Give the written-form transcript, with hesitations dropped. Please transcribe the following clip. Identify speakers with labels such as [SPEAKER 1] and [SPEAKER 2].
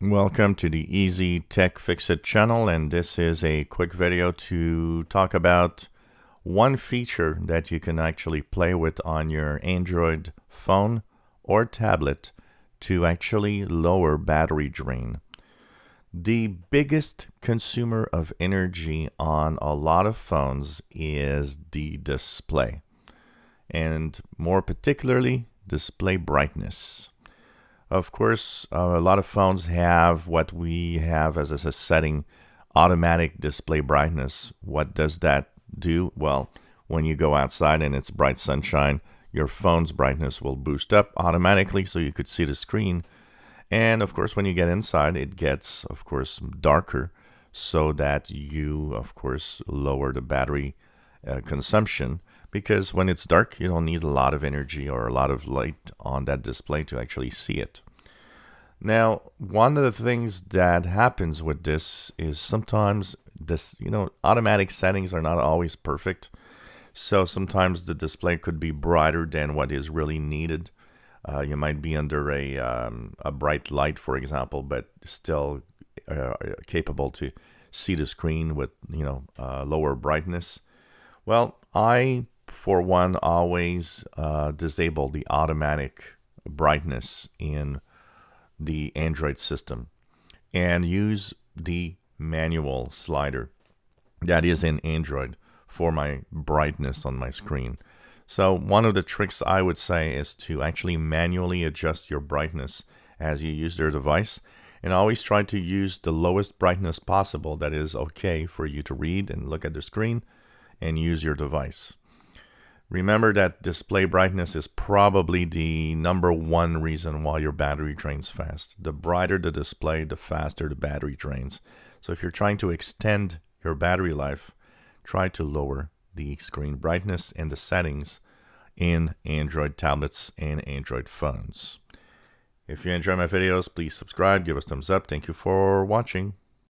[SPEAKER 1] Welcome to the Easy Tech Fixit channel, and this is a quick video to talk about one feature that you can actually play with on your Android phone or tablet to actually lower battery drain. The biggest consumer of energy on a lot of phones is the display, and more particularly, display brightness. Of course, a lot of phones have what we have as a setting, automatic display brightness. What does that do? Well, when you go outside and it's bright sunshine, your phone's brightness will boost up automatically so you could see the screen. And of course, when you get inside, it gets, of course, darker so that you, of course, lower the battery consumption. Because when it's dark, you don't need a lot of energy or a lot of light on that display to actually see it. Now, one of the things that happens with this is sometimes automatic settings are not always perfect. So sometimes the display could be brighter than what is really needed. You might be under a bright light, for example, but still capable to see the screen with lower brightness. Well, I for one, always disable the automatic brightness in the Android system and use the manual slider that is in Android for my brightness on my screen. So one of the tricks I would say is to actually manually adjust your brightness as you use your device, and always try to use the lowest brightness possible that is okay for you to read and look at the screen and use your device. Remember that display brightness is probably the number one reason why your battery drains fast. The brighter the display, the faster the battery drains. So if you're trying to extend your battery life, try to lower the screen brightness and the settings in Android tablets and Android phones. If you enjoy my videos, please subscribe, give us a thumbs up. Thank you for watching.